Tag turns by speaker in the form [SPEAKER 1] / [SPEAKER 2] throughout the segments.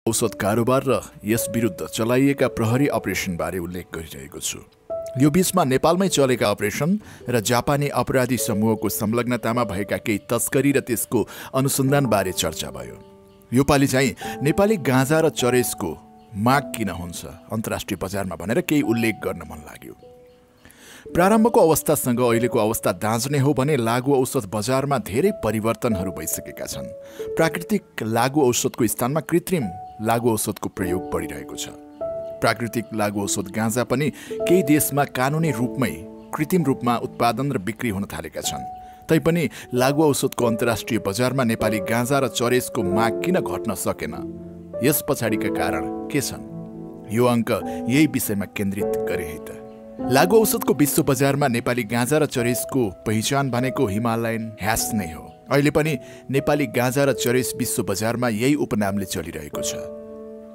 [SPEAKER 1] औषध कारोबार र यस विरुद्ध चलाइएका प्रहरी अपरेसनबारे उल्लेख गरिरहेको छु। यो बीचमा नेपालमै चलेका अपरेसन र जापानी अपराधी समूहको संलग्नतामा भएका केही तस्करी र त्यसको अनुसन्धानबारे चर्चा भयो। योपालि चाहिँ नेपाली गाँजा र चरेसको माग किन हुन्छ अन्तर्राष्ट्रिय बजारमा भनेर केही उल्लेख गर्न मन लाग्यो। प्रारम्भको अवस्थासँग अहिलेको अवस्था दाँच्ने हो भने लागु औषध बजारमा धेरै परिवर्तनहरू भइसकेका छन्। प्राकृतिक लागु औषधको स्थानमा कृत्रिम लागु औषधको प्रयोग बढिरहेको छ। प्राकृतिक लागु औषध गाँजा पनि केही देशमा कानुनी रूपमै कृत्रिम रूपमा उत्पादन र बिक्री हुन थालेका छन्। तैपनि लागु औषधको अन्तर्राष्ट्रिय बजारमा नेपाली गाँजा र चरेसको माग किन घट्न सकेन, यस पछाडिका कारण के छन्? यो अङ्क यही विषयमा केन्द्रित गरे है त। लागु औषधको विश्व बजारमा नेपाली गाँजा र चरेसको पहिचान भनेको हिमालयन ह्यास नै हो। अहिले पनि नेपाली गाँजा र चरेस विश्व बजारमा यही उपनामले चलिरहेको छ।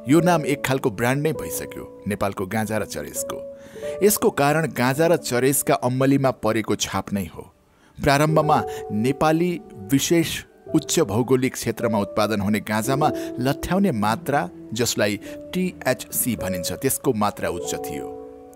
[SPEAKER 1] यो नाम एक खालको ब्रान्ड नै भइसक्यो नेपालको गाँजा र चरेसको। यसको कारण गाँजा र चरेसका अम्मलीमा परेको छाप नै हो। प्रारम्भमा नेपाली विशेष उच्च भौगोलिक क्षेत्रमा उत्पादन हुने गाँजामा लट्ठ्याउने मात्रा, जसलाई THC भनिन्छ, त्यसको मात्रा उच्च थियो।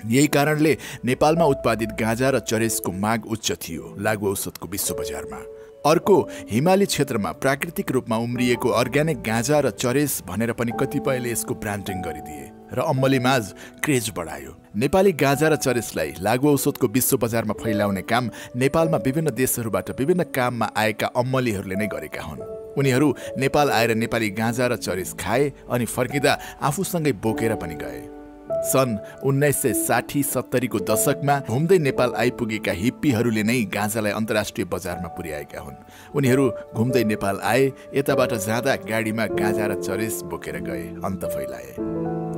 [SPEAKER 1] यही कारणले नेपालमा उत्पादित गाँजा र चरेसको माग उच्च थियो लागु औषधको विश्व बजारमा। अर्को, हिमाली क्षेत्रमा प्राकृतिक रूपमा उम्रिएको अर्ग्यानिक गाँजा र चरेस भनेर पनि कतिपयले यसको ब्रान्डिङ गरिदिए र अम्मलीमाझ क्रेज बढायो। नेपाली गाँजा र चरेसलाई लागु औषधको विश्व बजारमा फैलाउने काम नेपालमा विभिन्न देशहरूबाट विभिन्न काममा आएका अम्मलीहरूले नै गरेका हुन्। उनीहरू नेपाल आएर नेपाली गाँजा र चरेस खाए अनि फर्किँदा आफूसँगै बोकेर पनि गए। सन् 1960-70 को दशकमा घुम्दै नेपाल आइपुगेका हिप्पीहरूले नै गाँजालाई अन्तर्राष्ट्रिय बजारमा पुर्याएका हुन्। उनीहरू घुम्दै नेपाल आए, यताबाट जाँदा गाडीमा गाँजा र चरेस बोकेर गए, अन्त फैलाए।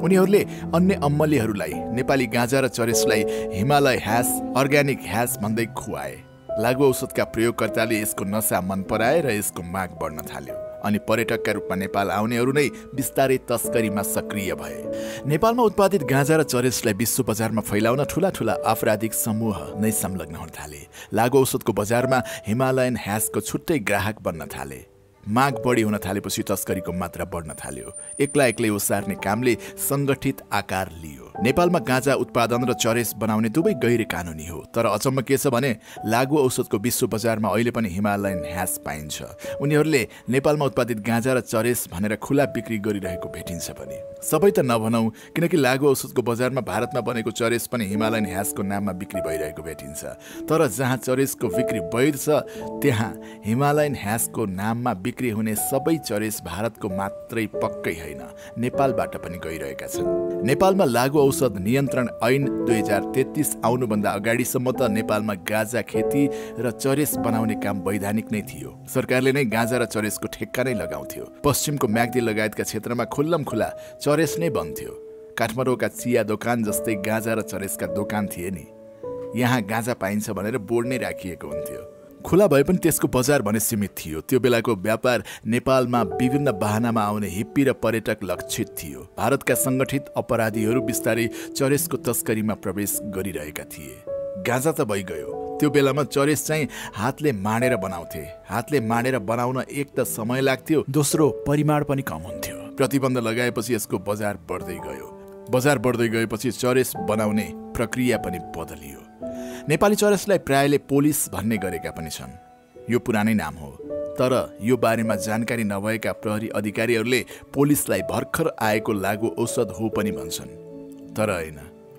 [SPEAKER 1] उनीहरूले अन्य अम्मलीहरूलाई नेपाली गाँजा र चरेसलाई हिमालय ह्यास, अर्ग्यानिक ह्यास भन्दै खुवाए। लागु औषधका प्रयोगकर्ताले यसको नशा मन पराए र यसको माग बढ्न थाल्यो अनि पर्यटकका रूपमा नेपाल आउनेहरू नै बिस्तारै तस्करीमा सक्रिय भए। नेपालमा उत्पादित गाँजा र चरेसलाई विश्व बजारमा फैलाउन ठूला ठूला आपराधिक समूह नै संलग्न हुन थाले। लागु औषधको बजारमा हिमालयन ह्यासको छुट्टै ग्राहक बन्न थाले। माग बढी हुन थालेपछि तस्करीको मात्रा बढ्न थाल्यो। एक्लै एक्लै ओसार्ने कामले सङ्गठित आकार लियो। नेपालमा गाँजा उत्पादन र चरेस बनाउने दुवै गैर कानुनी हो। तर अचम्म के छ भने लागु औषधको विश्व बजारमा अहिले पनि हिमालयन ह्यास पाइन्छ। उनीहरूले नेपालमा उत्पादित गाँजा र चरेस भनेर खुला बिक्री गरिरहेको भेटिन्छ पनि। सबै त नभनौँ, किनकि लागु औषधको बजारमा भारतमा बनेको चरेस पनि हिमालयन ह्यासको नाममा बिक्री भइरहेको भेटिन्छ। तर जहाँ चरेसको बिक्री वैध छ, त्यहाँ हिमालयन ह्यासको नाममा बिक्री हुने सबै चरेस भारतको मात्रै पक्कै होइन, नेपालबाट पनि गइरहेका छन्। नेपालमा लागु औषध नियन्त्रण ऐन 2033 आउनुभन्दा अगाडिसम्म त नेपालमा गाँजा खेती र चरेस बनाउने काम वैधानिक नै थियो। सरकारले नै गाँजा र चरेसको ठेक्का नै लगाउँथ्यो। पश्चिमको म्याग्दी लगायतका क्षेत्रमा खुल्लमखुला चरेस नै बन्थ्यो। काठमाडौँका चिया दोकान जस्तै गाँजा र चरेसका दोकान थिए नि। यहाँ गाँजा पाइन्छ भनेर बोर्ड नै राखिएको हुन्थ्यो। खुला भए पनि त्यसको बजार भने सीमित थियो। त्यो बेलाको व्यापार नेपालमा विभिन्न बहानामा आउने हिप्पी र पर्यटक लक्षित थियो। भारतका सङ्गठित अपराधीहरू बिस्तारै चरेसको तस्करीमा प्रवेश गरिरहेका थिए। गाँजा त भइगयो, त्यो बेलामा चरेस चाहिँ हातले माडेर बनाउँथे। हातले माडेर बनाउन एक त समय लाग्थ्यो, दोस्रो परिमाण पनि कम हुन्थ्यो। प्रतिबन्ध लगाएपछि यसको बजार बढ्दै गयो। बजार बढ्दै गएपछि चरेस बनाउने प्रक्रिया पनि बदलियो। नेपाली चरेसलाई प्रायले पोलिस भन्ने गरेका पनि छन्। यो पुरानै नाम हो, तर यो बारेमा जानकारी नभएका प्रहरी अधिकारीहरूले पोलिसलाई भर्खर आएको लागु औषध हो पनि भन्छन्। तर होइन,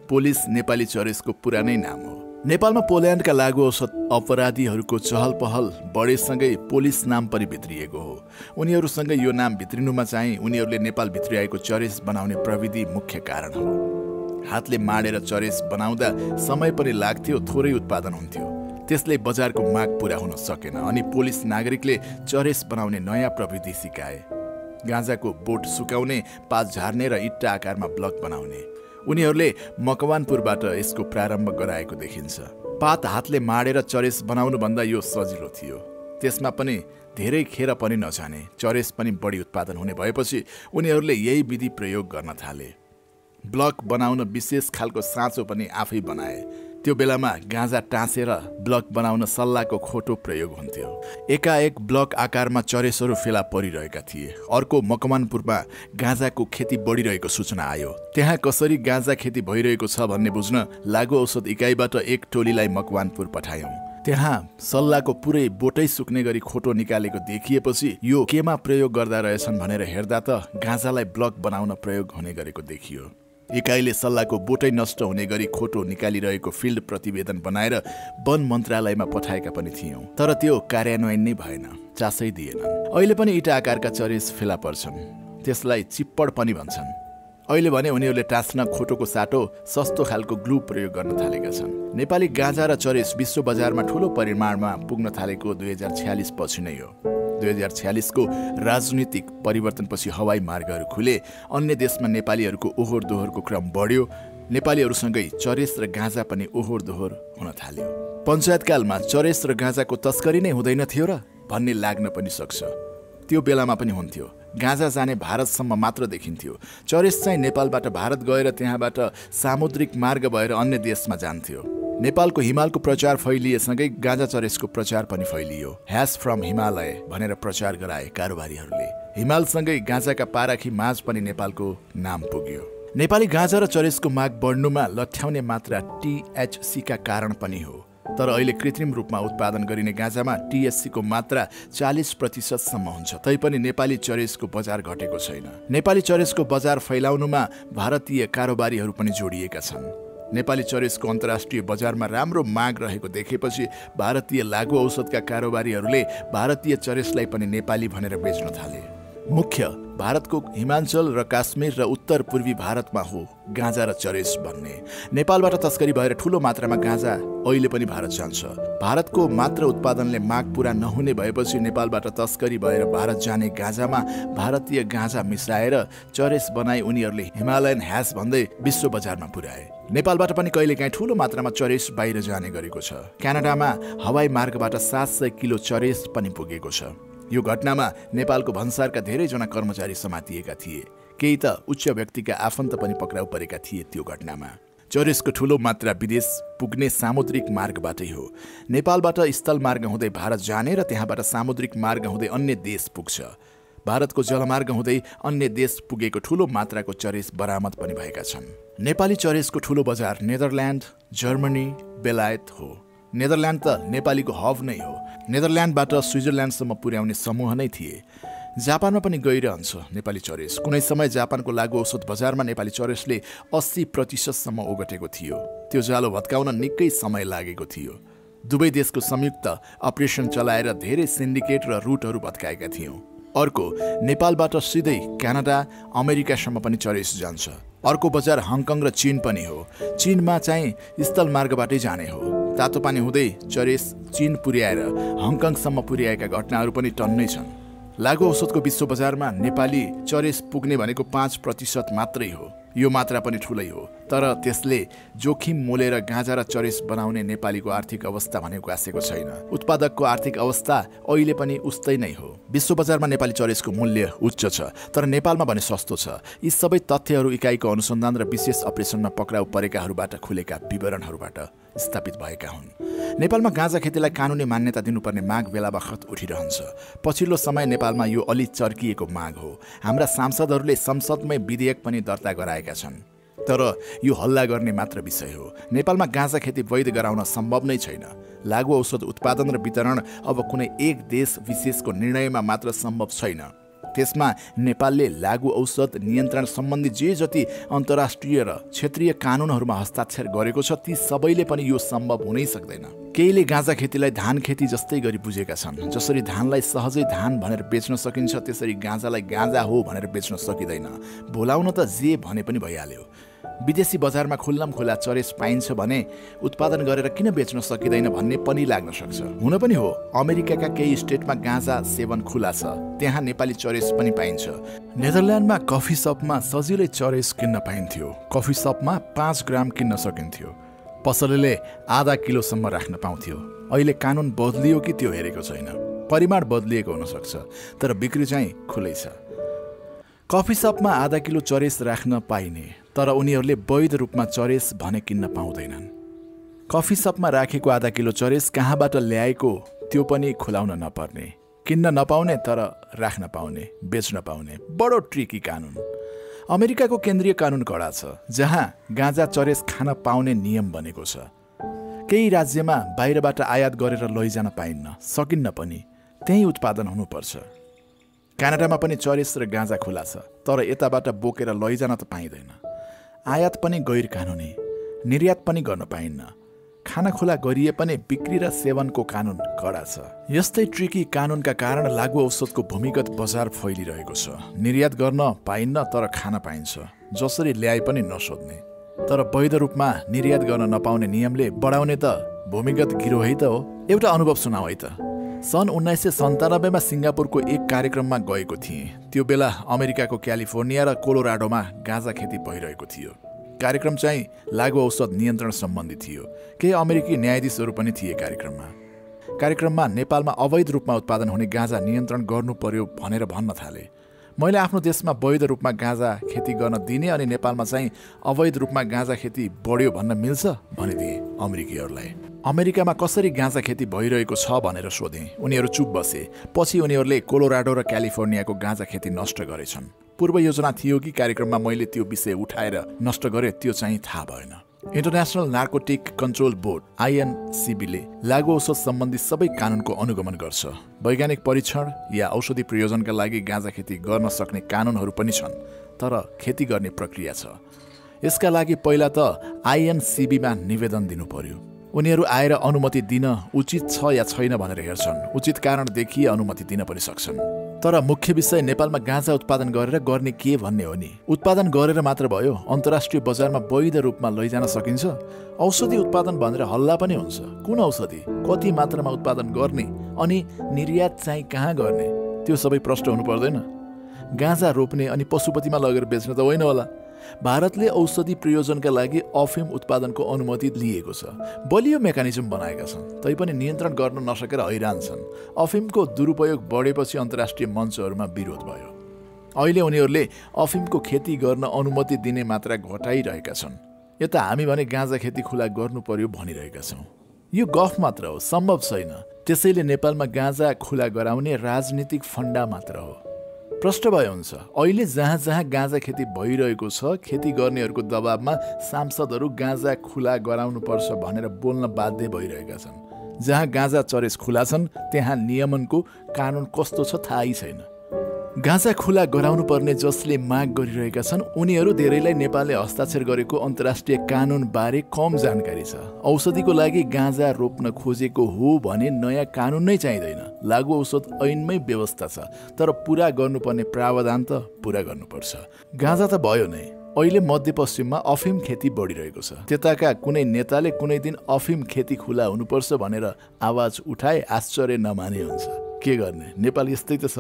[SPEAKER 1] पोलिस नेपाली चरेसको पुरानै नाम हो। नेपालमा पोल्यान्डका लागु औषध अपराधीहरूको चहल पहल बढेसँगै पोलिस नाम पनि भित्रिएको हो। उनीहरूसँग यो नाम भित्रिनुमा चाहिँ उनीहरूले नेपाल भित्री आएको चरेस बनाउने प्रविधि मुख्य कारण हो। हातले माडेर चरेस बनाउँदा समय पनि लाग्थ्यो, थोरै उत्पादन हुन्थ्यो। त्यसले बजारको माग पूरा हुन सकेन अनि पोलिस नागरिकले चरेस बनाउने नयाँ प्रविधि सिकाए। गाँजाको बोट सुकाउने, पात झार्ने र इट्टा आकारमा ब्लक बनाउने। उनीहरूले मकवानपुरबाट यसको प्रारम्भ गराएको देखिन्छ। पात हातले माडेर चरेस बनाउनुभन्दा यो सजिलो थियो। त्यसमा पनि धेरै खेर पनि नजाने, चरेस पनि बढी उत्पादन हुने भएपछि उनीहरूले यही विधि प्रयोग गर्न थाले। ब्लक बनाउन विशेष खालको साँचो पनि आफै बनाए। त्यो बेलामा गाँजा टाँसेर ब्लक बनाउन सल्लाहको खोटो प्रयोग हुन्थ्यो। एकाएक ब्लक आकारमा चरेसहरू फेला परिरहेका थिए। अर्को मकवानपुरमा गाँजाको खेती बढिरहेको सूचना आयो। त्यहाँ कसरी गाँजा खेती भइरहेको छ भन्ने बुझ्न लागु औषध इकाइबाट एक टोलीलाई मकवानपुर पठायौं। त्यहाँ सल्लाहको पुरै बोटै सुक्ने गरी खोटो निकालेको देखिएपछि यो केमा प्रयोग गर्दा रहेछन् भनेर हेर्दा त गाँजालाई ब्लक बनाउन प्रयोग हुने गरेको देखियो। इकाइले सल्लाहको बोटै नष्ट हुने गरी खोटो निकालिरहेको फिल्ड प्रतिवेदन बनाएर वन मन्त्रालयमा पठाएका पनि थियौं। तर त्यो कार्यान्वयन नै भएन, चासै दिएनन्। अहिले पनि इटा आकारका चरेस फेला पर्छन्। त्यसलाई चिप्पड पनि भन्छन्। अहिले भने उनीहरूले टाँस्न खोटोको साटो सस्तो खालको ग्लु प्रयोग गर्न थालेका छन्। नेपाली गाँजा र चरेस विश्व बजारमा ठूलो परिमाणमा पुग्न थालेको 2046 पछि नै हो। 2046 को राजनीतिक परिवर्तनपछि हवाई मार्गहरू खुले, अन्य देशमा नेपालीहरूको ओहोर दोहोरको क्रम बढ्यो। नेपालीहरूसँगै चरेस र गाँजा पनि ओहोर दोहोर हुन थाल्यो। पञ्चायतकालमा चरेस र गाँजाको तस्करी नै हुँदैन थियो र भन्ने लाग्न पनि सक्छ। त्यो बेलामा पनि हुन्थ्यो। गाँजा जाने भारतसम्म मात्र देखिन्थ्यो। चरेस चाहिँ नेपालबाट भारत गएर त्यहाँबाट सामुद्रिक मार्ग भएर अन्य देशमा जान्थ्यो। नेपालको हिमालको प्रचार फैलिएसँगै गाँजा चरेसको प्रचार पनि फैलियो। ह्यास फ्रम हिमालय भनेर प्रचार गराए कारोबारीहरूले। हिमालसँगै गाँजाका पाराखी माझ पनि नेपालको नाम पुग्यो। नेपाली गाँजा र चरेसको माग बढ्नुमा लठ्याउने मात्रा THC का कारण पनि हो। तर अहिले कृत्रिम रूपमा उत्पादन गरिने गाँजामा THC को मात्रा 40% सम्म हुन्छ। तैपनि नेपाली चरेसको बजार घटेको छैन। नेपाली चरेसको बजार फैलाउनुमा भारतीय कारोबारीहरू पनि जोडिएका छन्। नेपाली चरेसको अन्तर्राष्ट्रिय बजारमा राम्रो माग रहेको देखेपछि भारतीय लागु औषधका कारोबारीहरूले भारतीय चरेसलाई पनि नेपाली भनेर बेच्न थाले। मुख्य भारतको हिमाञ्चल र काश्मीर र उत्तर पूर्वी भारतमा हो गाँजा र चरेस भन्ने। नेपालबाट तस्करी भएर ठूलो मात्रामा गाँजा अहिले पनि भारत जान्छ। भारतको मात्र उत्पादनले माग पूरा नहुने भएपछि नेपालबाट तस्करी भएर भारत जाने गाँजामा भारतीय गाँजा मिसाएर चरेस बनाई उनीहरूले हिमालयन ह्यास भन्दै विश्व बजारमा पुर्याए। नेपालबाट पनि कहिलेकाहीँ ठूलो मात्रामा चरेस बाहिर जाने गरेको छ। क्यानाडामा हवाई मार्गबाट 700 किलो चरेस पनि पुगेको छ। यो घटनामा नेपालको भन्सारका धेरैजना कर्मचारी समातिएका थिए। केही त उच्च व्यक्तिका आफन्त पनि पक्राउ परेका थिए त्यो घटनामा। चरेसको ठूलो मात्रा विदेश पुग्ने सामुद्रिक मार्गबाटै हो। नेपालबाट स्थल मार्ग हुँदै भारत जाने र त्यहाँबाट सामुद्रिक मार्ग हुँदै अन्य देश पुग्छ। भारतको जलमार्ग हुँदै अन्य देश पुगेको ठूलो मात्राको चरेस बरामद पनि भएका छन्। नेपाली चरेसको ठूलो बजार नेदरल्यान्ड, जर्मनी, बेलायत हो। नेदरल्यान्ड त नेपालीको हब नै हो। नेदरल्यान्डबाट स्विजरल्यान्डसम्म पुर्याउने समूह नै थिए। जापानमा पनि गइरहन्छ नेपाली चरेस। कुनै समय जापानको लागु औषध बजारमा नेपाली चरेसले 80% सम्म ओगटेको थियो। त्यो जालो भत्काउन निकै समय लागेको थियो। दुवै देशको संयुक्त अपरेसन चलाएर धेरै सिन्डिकेट र रुटहरू भत्काएका थियौँ। अर्को नेपालबाट सिधै क्यानाडा, अमेरिकासम्म पनि चरेस जान्छ। अर्को बजार हङकङ र चीन पनि हो। चीनमा चाहिँ स्थल मार्गबाटै जाने हो। तातो पानी हुँदै चरेस चीन पुर्याएर हङकङसम्म पुर्याएका घटनाहरू पनि टन्नै छन्। लागु औषधको विश्व बजारमा नेपाली चरेस पुग्ने भनेको 5% मात्रै हो। यो मात्रा पनि ठुलै हो। तर त्यसले जोखिम मोलेर गाँजा र चरेस बनाउने नेपालीको आर्थिक अवस्था भनेको आसेको छैन। उत्पादकको आर्थिक अवस्था अहिले पनि उस्तै नै हो। विश्व बजारमा नेपाली चरेसको मूल्य उच्च छ, तर नेपालमा भने सस्तो छ। यी सबै तथ्यहरू इकाइको अनुसन्धान र विशेष अपरेसनमा पक्राउ परेकाहरूबाट खुलेका विवरणहरूबाट स्थापित भएका हुन्। नेपालमा गाँजा खेतीलाई कानुनी मान्यता दिनुपर्ने माग बेला बखत उठिरहन्छ। पछिल्लो समय नेपालमा यो अलि चर्किएको माग हो। हाम्रा सांसदहरूले संसदमै विधेयक पनि दर्ता गराएका छन्। तर यो हल्ला गर्ने मात्र विषय हो। नेपालमा गाँजा खेती वैध गराउन सम्भव नै छैन। लागु औषध उत्पादन र वितरण अब कुनै एक देश विशेषको निर्णयमा मात्र सम्भव छैन। त्यसमा नेपालले लागु औषध नियन्त्रण सम्बन्धी जे जति अन्तर्राष्ट्रिय र क्षेत्रीय कानुनहरूमा हस्ताक्षर गरेको छ ती सबैले पनि यो सम्भव हुनै सक्दैन। केहीले गाँजा खेतीलाई धान खेती जस्तै गरी बुझेका छन्। जसरी धानलाई सहजै धान भनेर बेच्न सकिन्छ, त्यसरी गाँजालाई गाँजा हो भनेर बेच्न सकिँदैन। भोलाउन त जे भने पनि भइहाल्यो। विदेशी बजारमा खुल्लम खुला चरेस पाइन्छ भने उत्पादन गरेर किन बेच्न सकिँदैन भन्ने पनि लाग्न सक्छ। हुन पनि हो, अमेरिकाका केही स्टेटमा गाँजा सेवन खुला छ। त्यहाँ नेपाली चरेस पनि पाइन्छ। नेदरल्यान्डमा कफी सपमा सजिलै चरेस किन्न पाइन्थ्यो। कफी सपमा 5 ग्राम किन्न सकिन्थ्यो। पसलेले आधा किलोसम्म राख्न पाउँथ्यो। अहिले कानुन बदलियो कि त्यो हेरेको छैन। परिमाण बदलिएको हुन सक्छ, तर बिक्री चाहिँ खुलै छ। कफी सपमा आधा किलो चरेस राख्न पाइने, तर उनीहरूले वैध रूपमा चरेस भने किन्न पाउँदैनन्। कफी सपमा राखेको आधा किलो चरेस कहाँबाट ल्याएको त्यो पनि खुलाउन नपर्ने, किन्न नपाउने तर राख्न पाउने, बेच्न पाउने। बडो ट्रिकी कानुन। अमेरिकाको केन्द्रीय कानुन कडा छ, जहाँ गाँजा चरेस खान पाउने नियम बनेको छ। केही राज्यमा बाहिरबाट आयात गरेर लैजान पाइन्न, सकिन्न पनि, त्यही उत्पादन हुनुपर्छ। क्यानाडामा पनि चरेस र गाँजा खुला छ, तर यताबाट बोकेर लैजान त पाइँदैन। आयात पनि गैर कानुनी, निर्यात पनि गर्न पाइन्न। खाना खुला गरिए पनि बिक्री र सेवनको कानुन कडा छ। यस्तै ट्रिकी कानुनका कारण लागु औषधको भूमिगत बजार फैलिरहेको छ। निर्यात गर्न पाइन्न तर खान पाइन्छ, जसरी ल्याए पनि नसोध्ने। तर वैध रूपमा निर्यात गर्न नपाउने नियमले बढाउने त भूमिगत गिरोही त हो। एउटा अनुभव सुनाऊ है त। सन् 1997 मा सिङ्गापुरको एक कार्यक्रममा गएको थिएँ। त्यो बेला अमेरिकाको क्यालिफोर्निया र कोलोराडोमा गाँजा खेती भइरहेको थियो। कार्यक्रम चाहिँ लागु औषध नियन्त्रण सम्बन्धी थियो। केही अमेरिकी न्यायाधीशहरू पनि थिए कार्यक्रममा नेपालमा अवैध रूपमा उत्पादन हुने गाँजा नियन्त्रण गर्नु पर्यो भनेर भन्न थाले। मैले आफ्नो देशमा वैध रूपमा गाँजा खेती गर्न दिने अनि नेपालमा चाहिँ अवैध रूपमा गाँजा खेती बढ्यो भन्न मिल्छ भनिदिए अमेरिकीहरूलाई। अमेरिकामा कसरी गाँजा खेती भइरहेको छ भनेर सोधेँ। उनीहरू चुप बसे। पछि उनीहरूले कोलोराडो र क्यालिफोर्नियाको गाँजा खेती नष्ट गरेछन्। पूर्व योजना थियो कि कार्यक्रममा मैले त्यो विषय उठाएर नष्ट गरेँ, त्यो चाहिँ थाहा भएन। इन्टरनेसनल नार्कोटिक कन्ट्रोल बोर्ड INCBले लागु औषध सम्बन्धी सबै कानुनको अनुगमन गर्छ। वैज्ञानिक परीक्षण या औषधि प्रयोजनका लागि गाँजा खेती गर्न सक्ने कानुनहरू पनि छन्, तर खेती गर्ने प्रक्रिया छ। यसका लागि पहिला त INCBमा निवेदन दिनु पर्यो। उनीहरू आएर अनुमति दिन उचित छ या छैन भनेर हेर्छन्। उचित कारण देखिए अनुमति दिन पनि सक्छन्। तर मुख्य विषय नेपालमा गाँजा उत्पादन गरेर गर्ने के भन्ने हो नि। उत्पादन गरेर मात्र भयो, अन्तर्राष्ट्रिय बजारमा वैध रूपमा लैजान सकिन्छ। औषधि उत्पादन भनेर हल्ला पनि हुन्छ। कुन औषधि, कति मात्रामा उत्पादन गर्ने अनि निर्यात चाहिँ कहाँ गर्ने, त्यो सबै प्रश्न हुनु पर्दैन। गाँजा रोप्ने अनि पशुपतिमा लगेर बेच्ने त होइन होला। भारतले औषधि प्रयोजनका लागि अफिम उत्पादनको अनुमति लिएको छ। बलियो मेकानिजम बनाएका छन्, तैपनि नियन्त्रण गर्न नसकेर हैरान छन्। अफिमको दुरुपयोग बढेपछि अन्तर्राष्ट्रिय मञ्चहरूमा विरोध भयो। अहिले उनीहरूले अफिमको खेती गर्न अनुमति दिने मात्रा घटाइरहेका छन्। यता हामी भने गाँजा खेती खुला गर्नु पर्यो भनिरहेका छौँ। यो गफ मात्र हो, सम्भव छैन। त्यसैले नेपालमा गाँजा खुला गराउने राजनीतिक फन्डा मात्र हो। प्रश्न भए हुन्छ, अहिले जहाँ जहाँ गाँजा खेती भइरहेको छ, खेती गर्नेहरूको दबावमा सांसदहरू गाँजा खुला गराउनुपर्छ भनेर बोल्न बाध्य भइरहेका छन्। जहाँ गाँजा चरेस खुला छन्, त्यहाँ नियमनको कानुन कस्तो छ थाहै छैन। गाँजा खुला गराउनु पर्ने जसले माग गरिरहेका छन्, उनीहरू धेरैलाई नेपालले हस्ताक्षर गरेको अन्तर्राष्ट्रिय कानुन बारे कम जानकारी छ। औषधिको लागि गाँजा रोप्न खोजेको हो भने नयाँ कानुन नै चाहिँदैन। लागु औषध ऐनमै व्यवस्था छ, तर पुरा गर्नुपर्ने प्रावधान त पुरा गर्नुपर्छ। गाँजा त भयो नै। अहिले मध्यपश्चिममा अफिम खेती बढिरहेको छ। त्यताका कुनै नेताले कुनै दिन अफिम खेती खुला हुनुपर्छ भनेर आवाज उठाए आश्चर्य नमाने हुन्छ। के गर्ने, नेपाल यस्तै त छ।